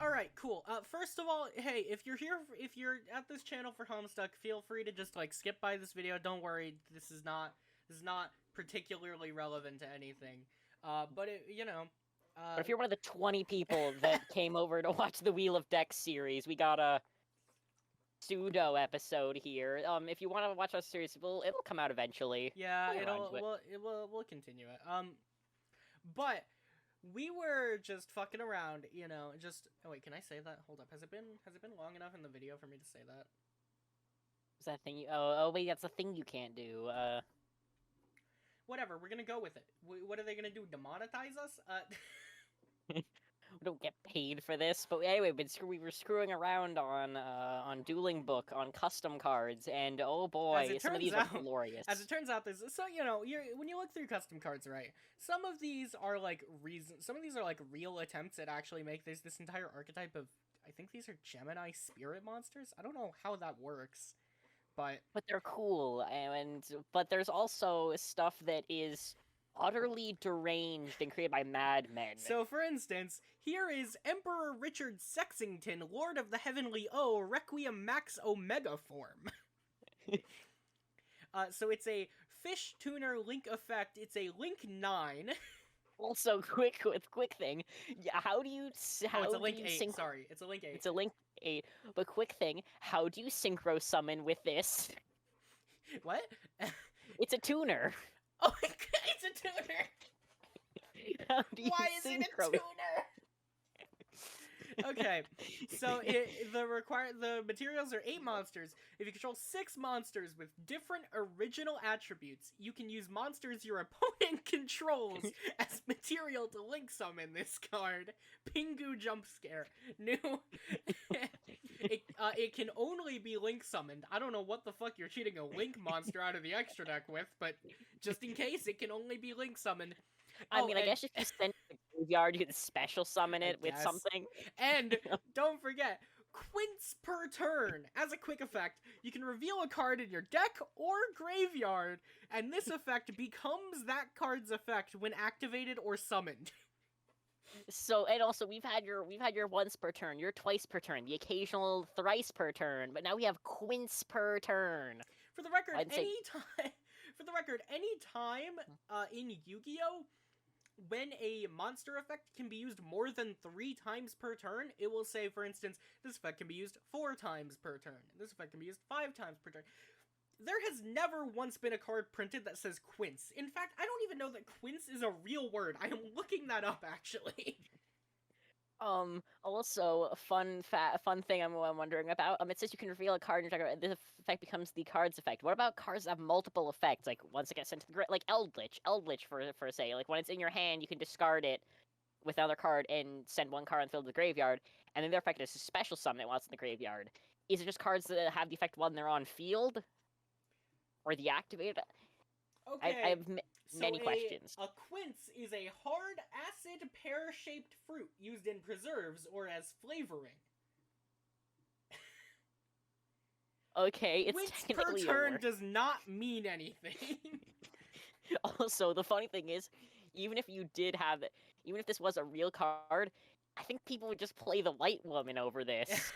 Alright, cool. First of all, hey, if you're at this channel for Homestuck, feel free to just, like, skip by this video. Don't worry, this is not particularly relevant to anything. But But if you're one of the 20 people that came over to watch the Wheel of Dex series, we got a pseudo episode here. If you want to watch our series, it'll come out eventually. yeah, we'll continue it. But we were just fucking around, oh wait, can I say that? Hold up. Has it been long enough in the video for me to say that? Is that thing you... Oh, wait, that's the thing you can't do. Whatever, we're gonna go with it. What are they gonna do? Demonetize us? We don't get paid for this, but anyway, we were screwing around on Dueling Book, on custom cards, and oh boy, some of these are glorious. As it turns out, when you look through custom cards, right? Some of these are like real attempts at actually make this entire archetype of. I think these are Gemini spirit monsters. I don't know how that works, but they're cool, but there's also stuff that is utterly deranged and created by madmen. So, for instance, here is Emperor Richard Sexington, Lord of the Heavenly O, Requiem Max Omega form. So it's a Fish Tuner Link effect. It's a Link 9. Also, quick thing. How do you... It's a Link 8, sorry. It's a Link 8. It's a Link 8. But quick thing, how do you synchro summon with this? What? It's a tuner. Oh my god, it's a tuner! Why is it a tuner? Okay, so the materials are 8 monsters. If you control 6 monsters with different original attributes, you can use monsters your opponent controls as material to link summon this card. Pingu Jump Scare. New. It can only be link summoned. I don't know what the fuck you're cheating a link monster out of the extra deck with, but just in case, it can only be link summoned. I guess if you send it to the graveyard, you can special summon it with something. And don't forget, quints per turn. As a quick effect, you can reveal a card in your deck or graveyard, and this effect becomes that card's effect when activated or summoned. So, and also, we've had your once per turn, your twice per turn, the occasional thrice per turn, but now we have quints per turn. For the record, anytime in Yu-Gi-Oh, when a monster effect can be used more than 3 times per turn, it will say, for instance, this effect can be used 4 times per turn. This effect can be used 5 times per turn. There has never once been a card printed that says quints. In fact, I don't even know that quints is a real word. I am looking that up, actually. Also, a fun thing I'm wondering about, it says you can reveal a card in your deck, this effect becomes the card's effect. What about cards that have multiple effects, like, once it gets sent to the like Eldritch for say, like, when it's in your hand, you can discard it with another card and send one card and fill the graveyard, and then their effect is a special summon it while it's in the graveyard. Is it just cards that have the effect when they're on field? Or the activated? Okay. I have many questions. A quince is a hard acid pear-shaped fruit used in preserves or as flavoring. Okay, it's quince technically per turn does not mean anything. Also, the funny thing is, even if this was a real card, I think people would just play the White Woman over this.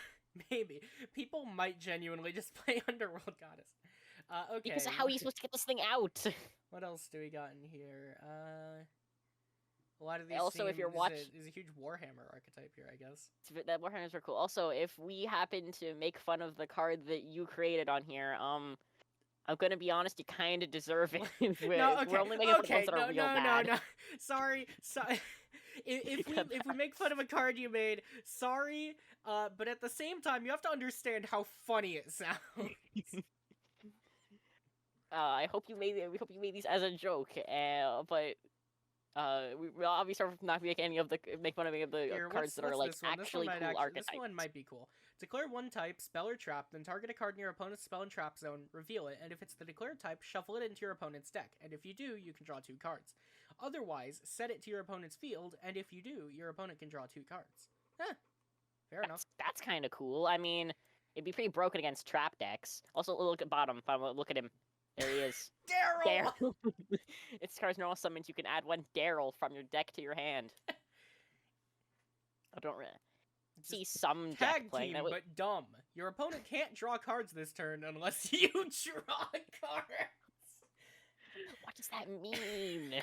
Maybe. People might genuinely just play Underworld Goddess. Okay. Because how are you supposed to get this thing out? What else do we got in here? A lot of these also, if you're watching... There's a huge Warhammer archetype here, I guess. That Warhammers are cool. Also, if we happen to make fun of the card that you created on here, I'm gonna be honest, you kind of deserve it. We're only making fun of ones that are real bad. No. Sorry. If we make fun of a card you made, sorry. But at the same time, you have to understand how funny it sounds. I hope you made these as a joke. But we'll obviously not make fun of any of the cards that are like actually cool archetypes. This one might be cool. Declare one type, spell or trap, then target a card in your opponent's spell and trap zone, reveal it, and if it's the declared type, shuffle it into your opponent's deck, and if you do, you can draw 2 cards. Otherwise, set it to your opponent's field, and if you do, your opponent can draw 2 cards. Fair enough. That's kind of cool. I mean, it'd be pretty broken against trap decks. Also, look at bottom. Look at him. There he is. Daryl! It's card's normal summons. You can add 1 Daryl from your deck to your hand. I don't really... see Just some deck tag playing team, that way. but dumb. Your opponent can't draw cards this turn unless you draw cards. What does that mean?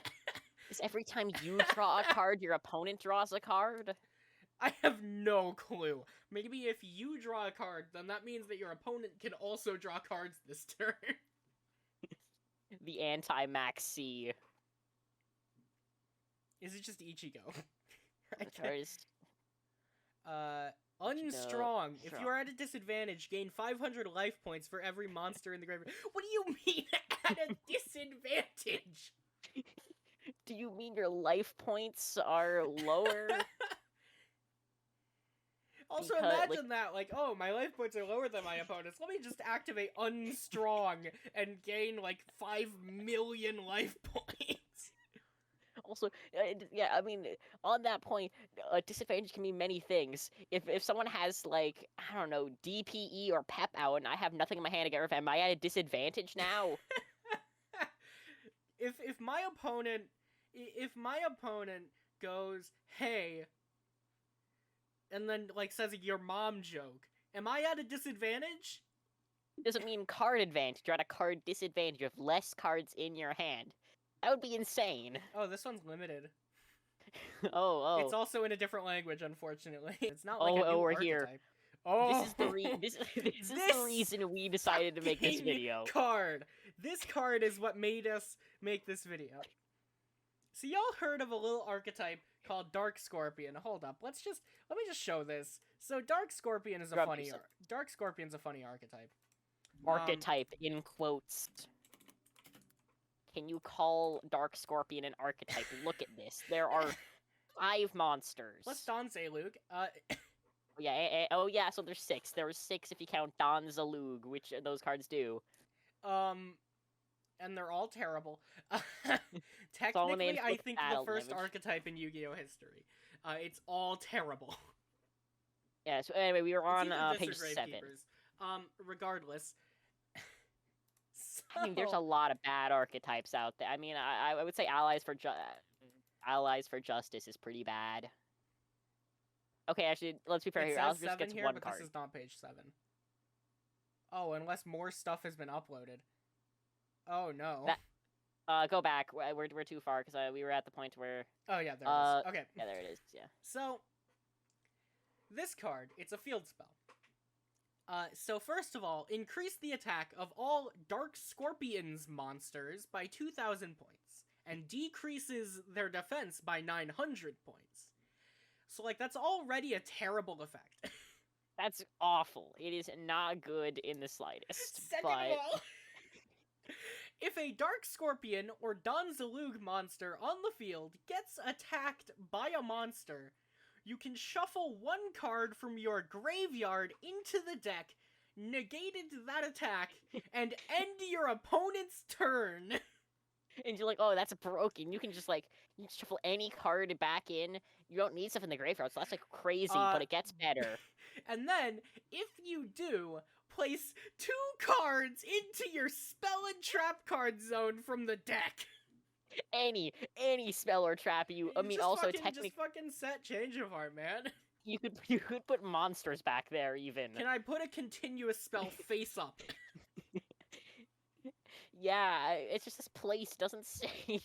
Is every time you draw a card, your opponent draws a card? I have no clue. Maybe if you draw a card, then that means that your opponent can also draw cards this turn. The anti-Max C. Is it just Ichigo? The card is... Unstrong. If strong. you are at a disadvantage, gain 500 life points for every monster in the graveyard. What do you mean at a disadvantage? Do you mean your life points are lower? Also, Because, imagine that, like, oh, my life points are lower than my opponent's. Let me just activate Unstrong and gain, like, 5 million life points. Also, yeah, I mean, on that point, a disadvantage can mean many things. If someone has, like, I don't know, DPE or Pep out, and I have nothing in my hand to get rid of, am I at a disadvantage now? If my opponent goes, hey, and then, like, says your mom joke, am I at a disadvantage? Doesn't mean card advantage. You're at a card disadvantage. You have less cards in your hand. That would be insane. Oh, this one's limited. Oh. It's also in a different language, unfortunately. It's not like a new we're archetype. here. Oh, This is the reason we decided to make this fucking video. Card. This card is what made us make this video. So y'all heard of a little archetype called Dark Scorpion. Hold up. Let me just show this. So Dark Scorpion is a Dark Scorpion's a funny archetype. Archetype in quotes. Can you call Dark Scorpion an archetype? Look at this. There are 5 monsters. Let's Danse Luke. Yeah, so there's 6. There was 6 if you count Don Zalug, which those cards do. And they're all terrible. Technically, I think the first damage. archetype in Yu-Gi-Oh! History. It's all terrible. Yeah, so anyway, we were on It's either page this or 7. Gravekeepers. Regardless. I mean, there's a lot of bad archetypes out there. I mean, I would say Allies for Justice is pretty bad. Okay, actually, let's be fair here. I'll just get to one card. This is not page 7. Oh, unless more stuff has been uploaded. Oh, no. Go back. We're too far, because we were at the point where... Oh, yeah, there it is. Okay. Yeah, there it is, yeah. So, this card, it's a field spell. So first of all, increase the attack of all Dark Scorpions monsters by 2,000 points, and decreases their defense by 900 points. So, like, that's already a terrible effect. That's awful. It is not good in the slightest. Second of all, if a Dark Scorpion or Don Zalug monster on the field gets attacked by a monster, you can shuffle 1 card from your graveyard into the deck, negated that attack, and end your opponent's turn. And you're like, oh, that's broken. You can just, like, you shuffle any card back in. You don't need stuff in the graveyard, so that's, like, crazy, but it gets better. And then, if you do, place 2 cards into your spell and trap card zone from the deck. Any spell or trap technically just fucking set Change of Heart, man. You could put monsters back there even. Can I put a continuous spell face up? Yeah, it's just this place doesn't say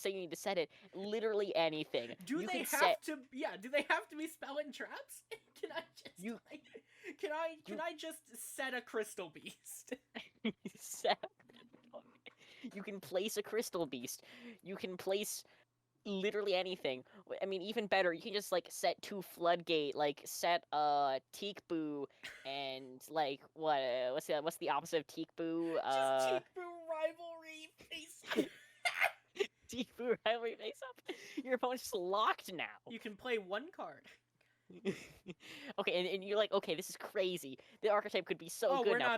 you need to set it. Literally anything. Do they have to be spell and traps? Can I just set a Crystal Beast? You can place a Crystal Beast. You can place literally anything. I mean, even better, you can just, like, set 2 Floodgate, like, set Teekboo, and, like, what's the opposite of Teekboo? Just Teekboo Rivalry face up. Teekboo Rivalry face up? Your opponent's just locked now. You can play 1 card. Okay, and you're like, okay, this is crazy. The archetype could be so good now.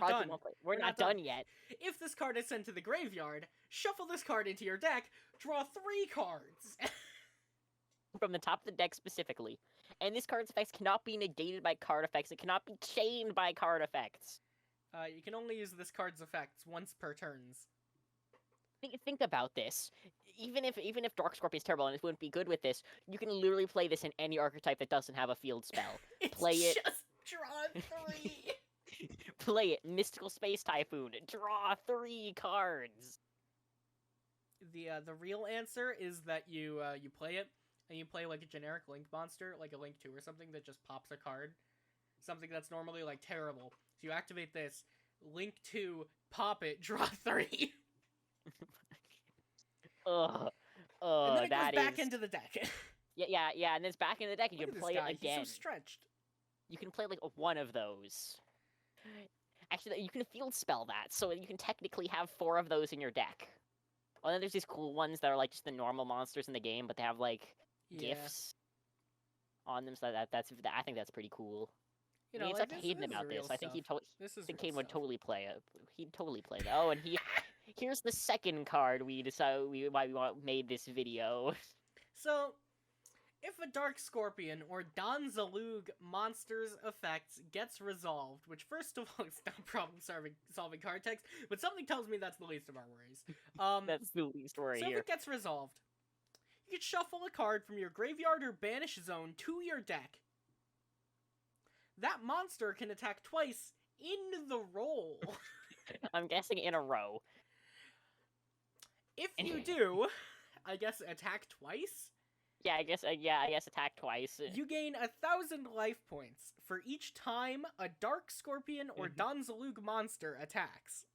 We're not done yet. If this card is sent to the graveyard, shuffle this card into your deck, draw 3 cards. From the top of the deck specifically. And this card's effects cannot be negated by card effects. It cannot be chained by card effects. You can only use this card's effects once per turns. Think about this. Even if Dark Scorpion is terrible and it wouldn't be good with this, you can literally play this in any archetype that doesn't have a field spell. It's Play it. just draw 3. Play it. Mystical Space Typhoon. Draw 3 cards. The real answer is that you play it and you play like a generic Link monster, like a Link 2 or something that just pops a card. Something that's normally like terrible. So you activate this, Link 2, pop it, draw 3. Ugh. And then it goes That back is... into the deck. Yeah, and it's back in the deck and you Look can at play this guy. it again. He's so stretched. You can play like one of those. Actually, you can field spell that, so you can technically have 4 of those in your deck. Well, then there's these cool ones that are like just the normal monsters in the game, but they have like gifts on them. So I think that's pretty cool. You know, It's like, up to Hayden about this. I think Hayden would totally play it. He'd totally play that. Oh, and here's the second card we made this video. So, if a Dark Scorpion or Donzalug monster's effect gets resolved, which first of all is not problem-solving card text, but something tells me that's the least of our worries. That's the least worry so here. if it gets resolved, you can shuffle a card from your graveyard or banish zone to your deck. That monster can attack twice in the roll. I'm guessing in a row. If you do, I guess attack twice? Yeah, I guess attack twice. You gain 1,000 life points for each time a Dark Scorpion or Donzalug monster attacks.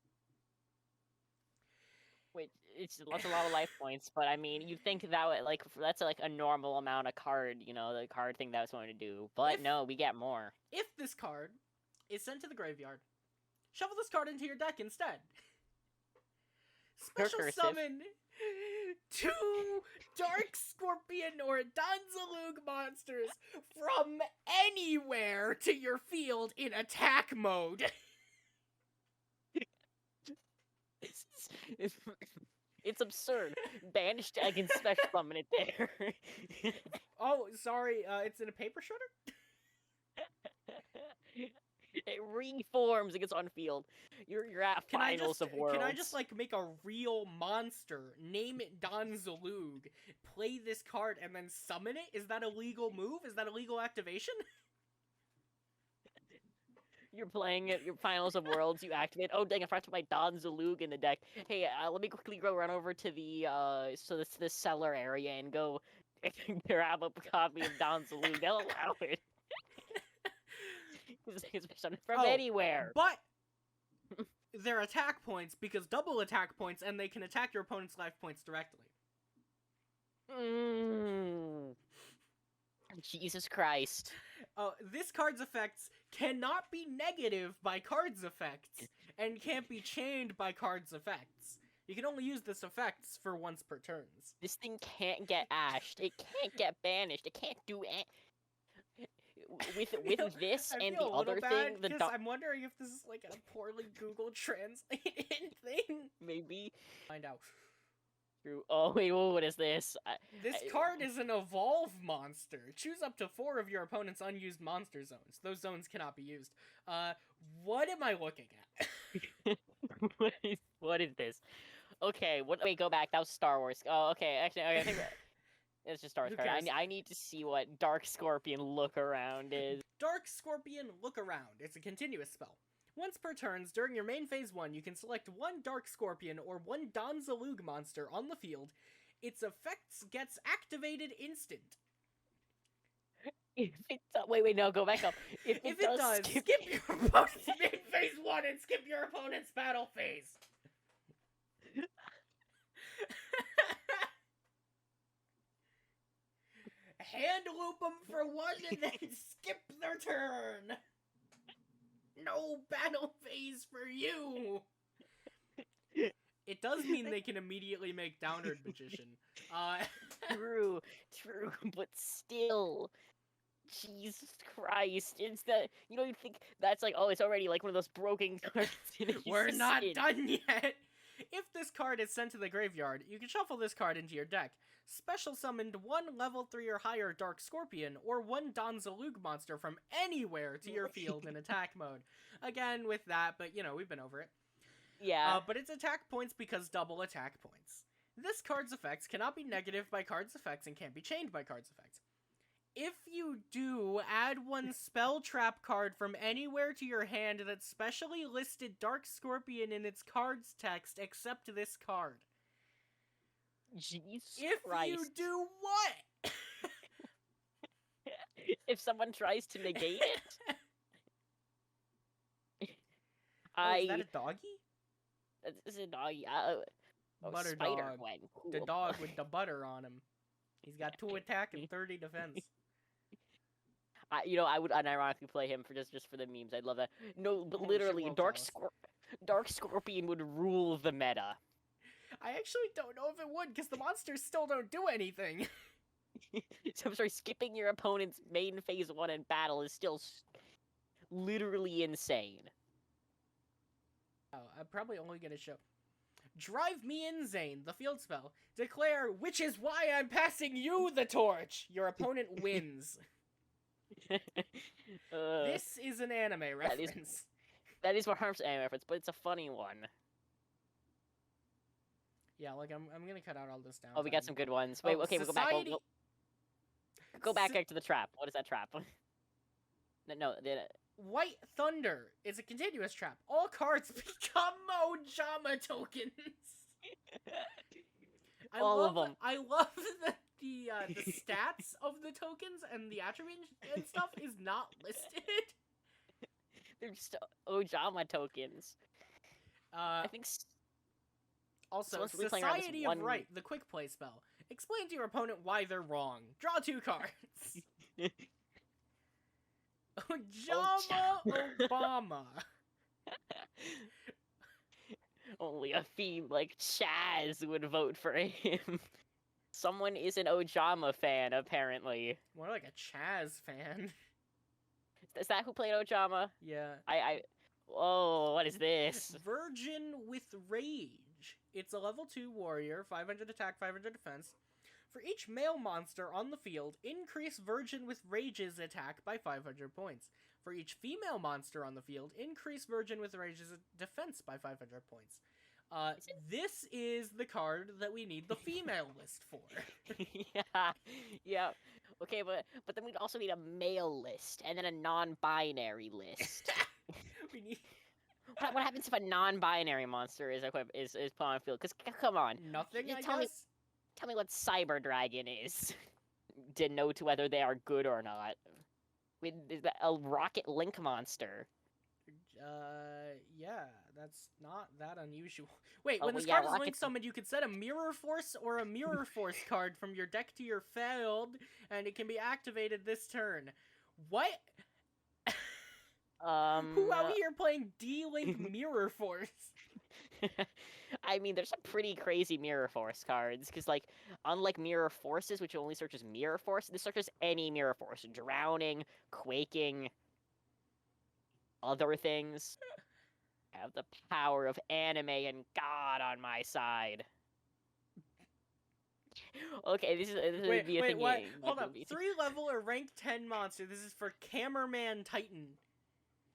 Which that's a lot of life points, but I mean, you'd think that would, that's like a normal amount of card, the card thing that was going to do. But no, we get more. If this card is sent to the graveyard, shuffle this card into your deck instead. Special summon 2 Dark Scorpion or Donzalug monsters from anywhere to your field in attack mode. It's absurd. Banished, I can special summon it there. Oh, sorry, it's in a paper shredder? It reforms, it gets on field. You're at finals of worlds. Can I just, make a real monster, name it Donzalug, play this card, and then summon it? Is that a legal move? Is that a legal activation? You're playing it, your finals of worlds, you activate, oh dang, I forgot to put my Donzalug in the deck. Hey, let me quickly go run over to the cellar area and go grab a copy of Donzalug. They'll allow it. From anywhere. But they're attack points because double attack points, and they can attack your opponent's life points directly. Jesus Christ. This card's effects cannot be negative by card's effects, and can't be chained by card's effects. You can only use this effects for once per turns. This thing can't get ashed. It can't get banished. It can't do with this and the other thing, I'm wondering if this is like a poorly Google translated thing. Maybe. Find out. True. Oh wait, what is this? This card is an evolve monster. Choose up to 4 of your opponent's unused monster zones. Those zones cannot be used. What am I looking at? What is this? Okay, wait, go back. That was Star Wars. Oh, okay. Actually, I think it's just Star Wars card. I need to see what Dark Scorpion Look Around is. Dark Scorpion Look Around. It's a continuous spell. Once per turns, during your main phase 1, you can select 1 Dark Scorpion or 1 Donzalug monster on the field. Its effects gets activated instant. If it wait, no, go back up. If it does, skip your opponent's main phase 1 and skip your opponent's battle phase. Hand loop them for 1 and then skip their turn. No battle phase for you. It does mean they can immediately make Downward Magician. True, but still. Jesus Christ, it's the, you think that's like, oh, it's already like one of those broken cards. We're not done yet! If this card is sent to the graveyard, you can shuffle this card into your deck. Special summoned 1 level 3 or higher Dark Scorpion, or 1 Donzalug monster from anywhere to your field in attack mode. Again, with that, but we've been over it. Yeah. But it's attack points because double attack points. This card's effects cannot be negative by card's effects and can't be chained by card's effects. If you do, add one spell trap card from anywhere to your hand that's specially listed Dark Scorpion in its card's text except this card. Jesus If Christ. you do what? If someone tries to negate it? Is that a doggy? It's a doggy. Butter Spider dog. Gwen. The Cool. dog with the butter on him. He's got 2 attack and 30 defense. I would unironically play him for just for the memes. I'd love that. No, but Oh, shit, literally, well, Dark Scorpion would rule the meta. I actually don't know if it would, because the monsters still don't do anything. So I'm sorry, skipping your opponent's main phase 1 in battle is still literally insane. Oh, I'm probably only gonna show. Drive me insane, the field spell. Declare, which is why I'm passing you the torch. Your opponent wins. This is an anime reference. That is what harms anime reference, but it's a funny one. Yeah, like I'm gonna cut out all this down. Oh, we got some good ones. Wait, okay, we'll go back. Go back to the trap. What is that trap? No, White Thunder is a continuous trap. All cards become Ojama tokens. All of them. I love that the stats of the tokens and the attributes and stuff is not listed. They're just Ojama tokens. I think. Also, Society of Right, the quick play spell. Explain to your opponent why they're wrong. Draw 2 cards. Ojama Obama. Only a fiend like Chaz would vote for him. Someone is an Ojama fan, apparently. More like a Chaz fan. Is that who played Ojama? Yeah. Oh, what is this? Virgin with Rage. It's a level 2 warrior, 500 attack, 500 defense. For each male monster on the field, increase Virgin with Rage's attack by 500 points. For each female monster on the field, increase Virgin with Rage's defense by 500 points. This is the card that we need the female list for. Yeah. Okay, but then we'd also need a male list, and then a non-binary list. We need... What happens if a non-binary monster is put on field? Because, come on. Nothing, I Tell guess? Tell me what Cyber Dragon is. Denote whether they are good or not. Is that a Rocket Link monster? Yeah, that's not that unusual. Wait, Oh, when well, this yeah, card is Rocket link summoned, you can set a Mirror Force or a Mirror Force card from your deck to your field, and it can be activated this turn. What? Who out here playing D-Link Mirror Force? I mean, there's some pretty crazy Mirror Force cards, because, like, unlike Mirror Forces, which only searches Mirror Force, this searches any Mirror Force. Drowning, Quaking, other things. I have the power of anime and God on my side. Okay, this is Wait, what? Hold up. 3-level or rank 10 monster. This is for Cameraman Titan.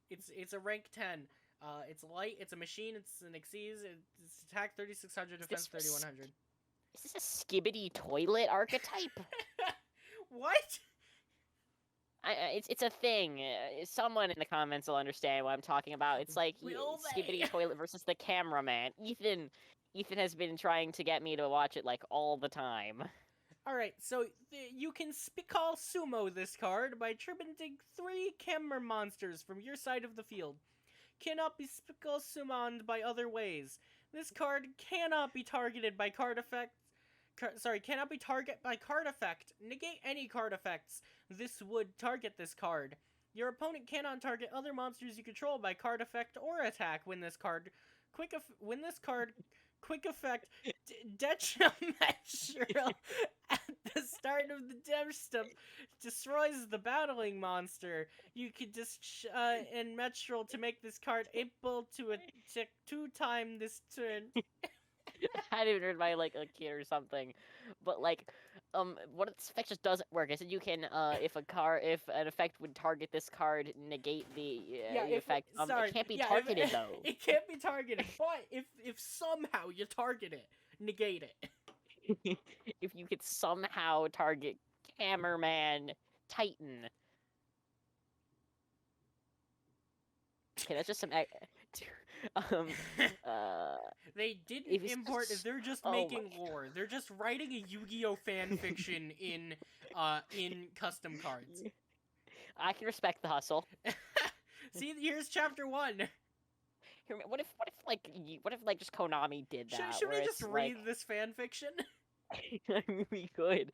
It's a rank 10. It's light, it's a machine, it's an Xyz, it's attack 3600, defense 3100. Is this a Skibbity toilet archetype? What? It's a thing. Someone in the comments will understand what I'm talking about. It's like Skibbity toilet versus the cameraman. Ethan has been trying to get me to watch it like all the time. Alright, so you can call sumo this card by tributing 3 camera monsters from your side of the field. Cannot be summoned by other ways. This card cannot be targeted by card effect. Cannot be targeted by card effect. Negate any card effects. This would target this card. Your opponent cannot target other monsters you control by card effect or attack when this card quick effect detrimental at the start of the dev step destroys the battling monster. You could just and Metral to make this card able to attack 2 times this turn. I didn't read by like a kid or something, but like what if this effect just doesn't work? I said you can, if an effect would target this card, negate Yeah, the effect. sorry, It can't be yeah, targeted though. it can't be targeted. But if somehow you target it, negate it. If you could somehow target Cameraman Titan. Okay, that's just some. Um, uh, They didn't if it's import. just, They're just oh making lore. They're just writing a Yu-Gi-Oh fan fiction in custom cards. I can respect the hustle. See, here's chapter 1. What if like just Konami did that? Should where we just it's read like, this fan fiction? I mean, we could.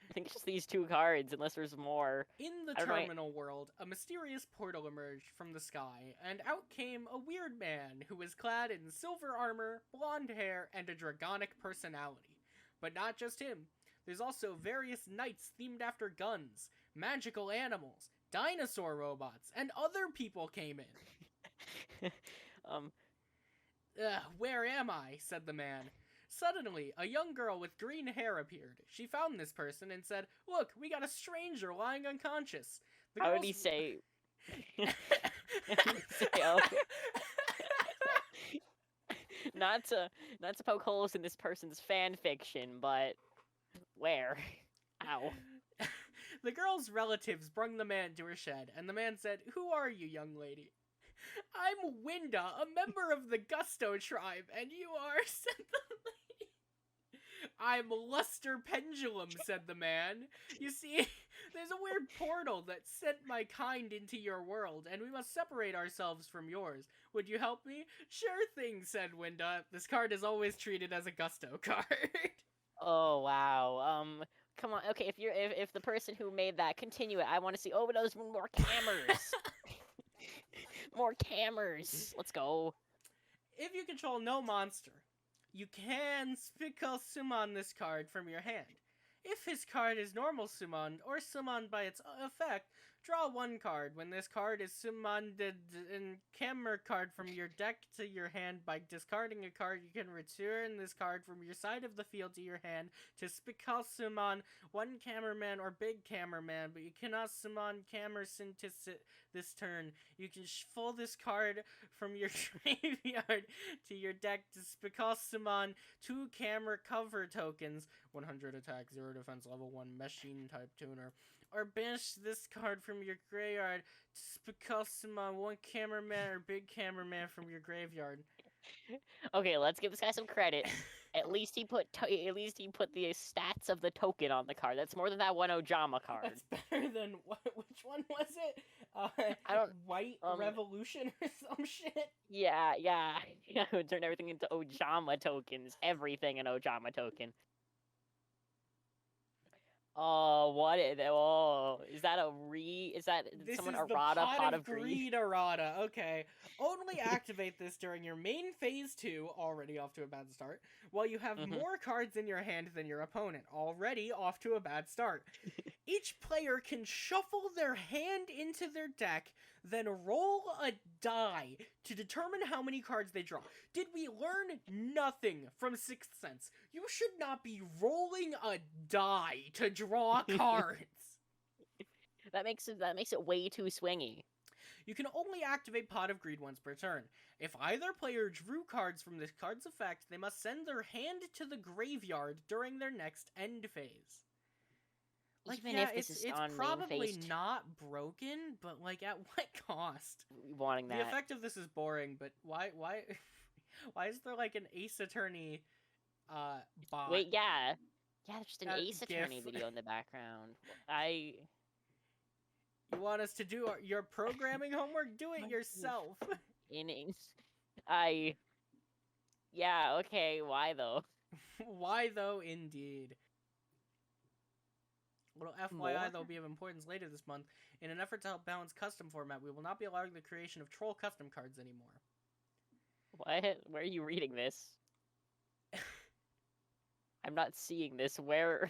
I think it's just these 2 cards, unless there's more. In the I don't know. terminal world, a mysterious portal emerged from the sky, and out came a weird man who was clad in silver armor, blonde hair, and a dragonic personality. But not just him. There's also various knights themed after guns, magical animals, dinosaur robots, and other people came in. Where am I? Said the man. Suddenly, a young girl with green hair appeared. She found this person and said, "Look, we got a stranger lying unconscious." How would he say? Oh. not to poke holes in this person's fan fiction, but where? Ow. The girl's relatives brung the man to her shed, and the man said, "Who are you, young lady?" "I'm Winda, a member of the Gusto tribe, and you are," said the lady. "I'm Luster Pendulum," said the man. "You see, there's a weird portal that sent my kind into your world, and we must separate ourselves from yours. Would you help me?" "Sure thing," said Winda. This card is always treated as a Gusto card. Oh wow. Come on. Okay, if the person who made that, continue it. I want to see. Oh, those more cameras. More cameras. Let's go. If you control no monster, you can summon this card from your hand. If his card is normal summoned or summoned by its effect, draw 1 card. When this card is summoned in camera card from your deck to your hand by discarding a card, you can return this card from your side of the field to your hand to summon 1 cameraman or big cameraman, but you cannot summon Camerson to this turn. You can pull this card from your graveyard to your deck to summon 2 camera cover tokens, 100 attack, 0 defense, level 1 machine type tuner, or banish this card from your graveyard to summon 1 cameraman or big cameraman from your graveyard. Okay, let's give this guy some credit. At least he put the stats of the token on the card. That's more than that 1 Ojama card. That's better than which one was it? I don't. White Revolution or some shit. Yeah. Turn everything into Ojama tokens. Everything an Ojama token. Oh, what? Oh, is that This someone is errata? the Pot of Greed errata. Okay. Only activate this during your main phase 2, already off to a bad start, while you have more cards in your hand than your opponent, already off to a bad start. Each player can shuffle their hand into their deck, then roll a die to determine how many cards they draw. Did we learn nothing from Sixth Sense? You should not be rolling a die to draw cards. That makes it way too swingy. You can only activate Pot of Greed once per turn. If either player drew cards from this card's effect, they must send their hand to the graveyard during their next end phase. Like, Even yeah, if this is it's on probably main phase not broken, but like, at what cost? wanting that. The effect of this is boring, but why is there like an Ace Attorney bot? Wait, yeah, there's just an Ace GIF. Attorney video in the background. You want us to do your programming homework? Do it yourself. Yeah, okay, why though? Why though, indeed. Little FYI, that will be of importance later this month. In an effort to help balance custom format, we will not be allowing the creation of troll custom cards anymore. What? Where are you reading this? I'm not seeing this. Where?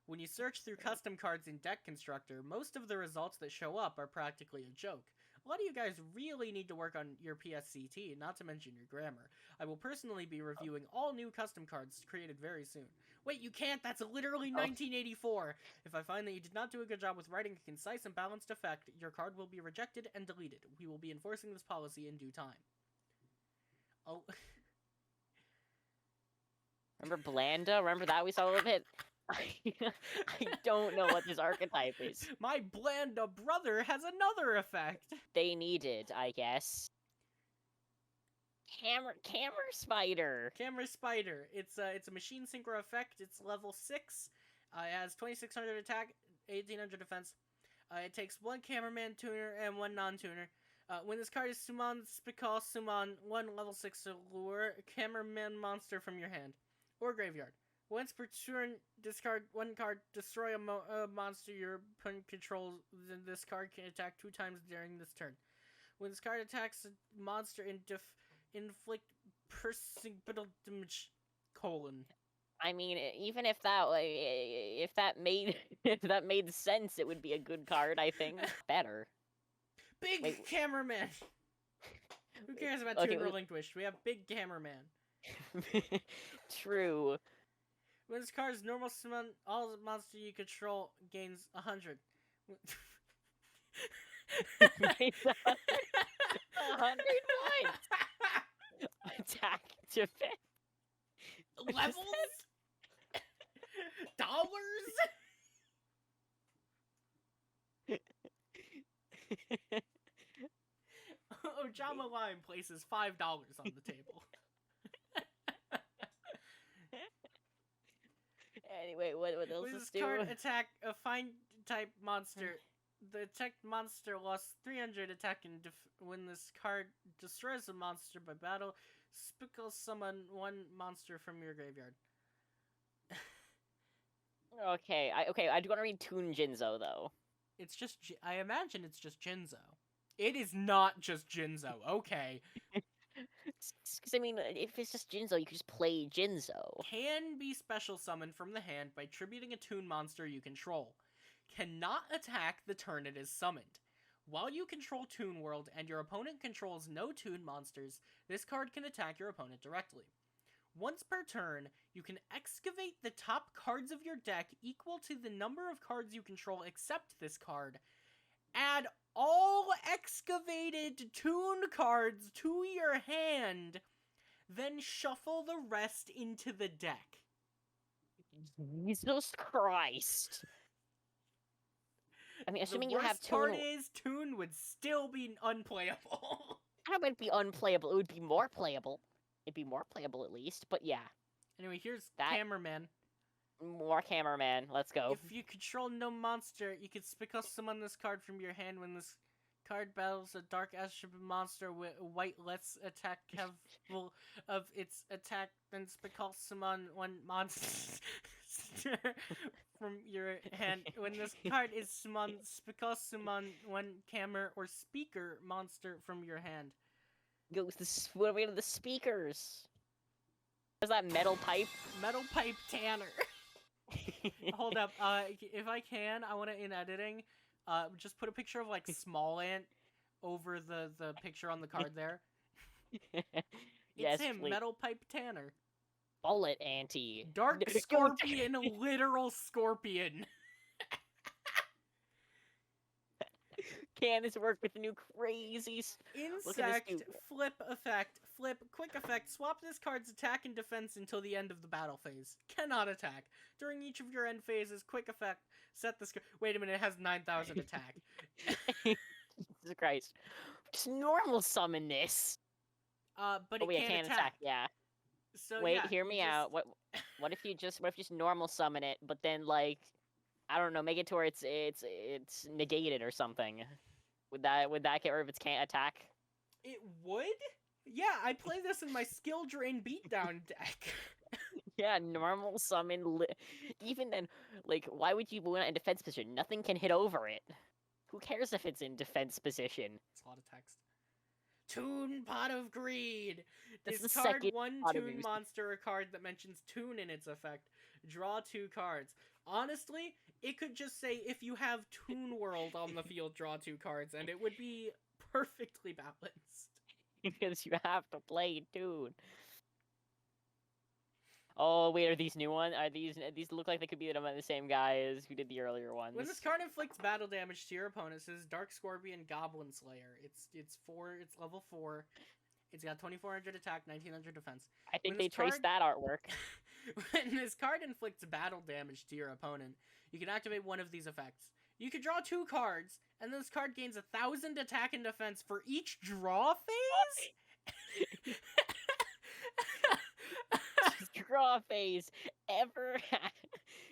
When you search through custom cards in Deck Constructor, most of the results that show up are practically a joke. A lot of you guys really need to work on your PSCT, not to mention your grammar. I will personally be reviewing all new custom cards created very soon. Wait, you can't? That's literally 1984! If I find that you did not do a good job with writing a concise and balanced effect, your card will be rejected and deleted. We will be enforcing this policy in due time. Oh... Remember Blanda? Remember that we saw a little bit? I don't know what this archetype is. My Blanda brother has another effect! They needed, I guess. Camera Spider! Camera Spider. It's a machine synchro effect. It's level 6. It has 2600 attack, 1800 defense. It takes 1 cameraman tuner and 1 non-tuner. When this card is summoned, summon 1 level 6 lure cameraman monster from your hand or graveyard. Once per turn, discard 1 card, destroy a monster your opponent controls. Then this card can attack 2 times during this turn. When this card attacks a monster inflict percentile damage, colon. I mean, even if that if that made sense, it would be a good card. I think better. Big cameraman. Who cares about Tune Relinquished? We have big cameraman. True. When this card is normal summon, all the monster you control gains 100. 100 points. Attack, defense. Levels? Dollars? Ojama Lime places $5 on the table. Anyway, what else When does this do? card attack a fine type monster, the attacked monster lost 300 attack and when this card destroys a monster by battle, summon 1 monster from your graveyard. Okay, I do want to read Toon Jinzo though. It's just, I imagine it's just Jinzo. It is not just Jinzo, okay. Because, I mean, if it's just Jinzo, you could just play Jinzo. Can be special summoned from the hand by tributing a Toon monster you control. Cannot attack the turn it is summoned. While you control Toon World and your opponent controls no Toon monsters, this card can attack your opponent directly. Once per turn, you can excavate the top cards of your deck equal to the number of cards you control except this card. Add all excavated Toon cards to your hand, then shuffle the rest into the deck. Jesus Christ. I mean, assuming you have The Toon... worst part is, Toon would still be unplayable. How about it be unplayable? It would be more playable. It'd be more playable at least, but yeah. Anyway, here's that... Cameraman. More Cameraman. Let's go. If you control no monster, you can summon this card from your hand. When this card battles a Dark Ashram monster with white lets attack capable of its attack, then summon 1 monster from your hand. When this card is summoned, summon 1 camera or speaker monster from your hand. Go with the what are we the speakers? Is that metal pipe? Metal pipe Tanner. Hold up, if I can, I want to, in editing, just put a picture of, like, Small Ant over the picture on the card there. Yes, it's him, please. Metal Pipe Tanner. Bullet Ante. Dark Scorpion, literal scorpion. Can this work with the new crazy... Insect, flip effect, flip, quick effect, swap this card's attack and defense until the end of the battle phase. Cannot attack. During each of your end phases, quick effect, set this... Wait a minute, it has 9,000 attack. Jesus Christ. Just normal summon this. But it can't attack. Yeah. So, wait, yeah, hear me out. What if you just normal summon it, but then, like, I don't know, make it to where it's negated or something. Would that get rid of its can't attack? It would? Yeah, I play this in my skill drain beatdown deck. Yeah, normal summon. Even then, like, why would you win it in defense position? Nothing can hit over it. Who cares if it's in defense position? It's a lot of text. Toon Pot of Greed. That's Discard 1 Toon monster or card that mentions Toon in its effect. Draw 2 cards. Honestly, it could just say if you have Toon World on the field, draw 2 cards, and it would be perfectly balanced. Because you have to play Dune. Oh wait, are these new ones? Are these look like they could be the same guy as who did the earlier ones? When this card inflicts battle damage to your opponent, it says Dark Scorpion Goblin Slayer. It's level 4. It's got 2400 attack, 1900 defense. I think they traced that artwork. When this card inflicts battle damage to your opponent, you can activate one of these effects. You can draw 2 cards, and this card gains 1000 attack and defense for each draw phase? Draw phase ever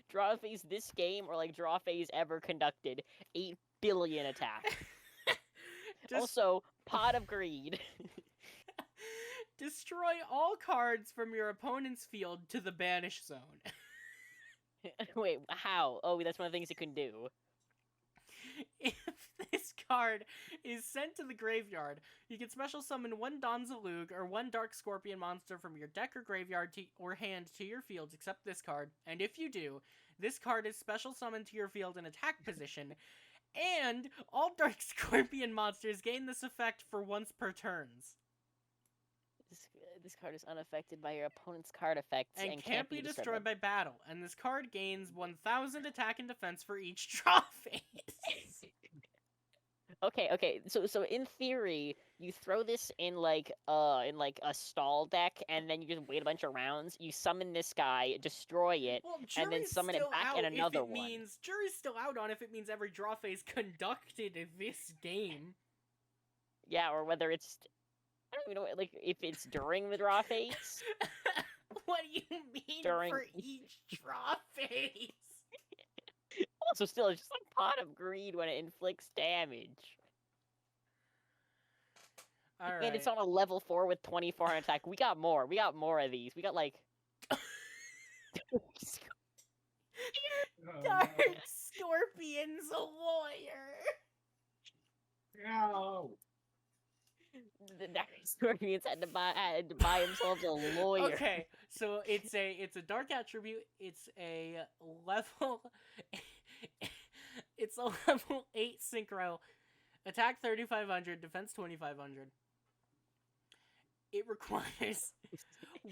draw phase this game, or like draw phase ever conducted, 8 billion attack. Also, Pot of Greed. Destroy all cards from your opponent's field to the banish zone. Wait, how? Oh, that's one of the things it can do. If this card is sent to the graveyard, you can special summon 1 Donzalug or 1 Dark Scorpion monster from your deck or graveyard or hand to your field except this card, and if you do, this card is special summoned to your field in attack position, and all Dark Scorpion monsters gain this effect for once per turns. This card is unaffected by your opponent's card effects and can't be destroyed by battle. And this card gains 1000 attack and defense for each draw phase. Okay. So in theory, you throw this in like a stall deck, and then you just wait a bunch of rounds. You summon this guy, destroy it, and then summon it back in another one. Jury's still out on if it means every draw phase conducted in this game. Yeah, or whether it's. I don't even know, like, if it's during the draw phase? What do you mean for each draw phase? Also, still, it's just like Pot of Greed when it inflicts damage. Alright. And it's on a level 4 with 24 attack. We got more. We got more of these. We got, like... Dark Scorpion's a lawyer! No! The Dark Scorpions had to buy themselves a lawyer. Okay, so it's a dark attribute. It's a level. It's a level 8 synchro. Attack 3500, defense 2500. It requires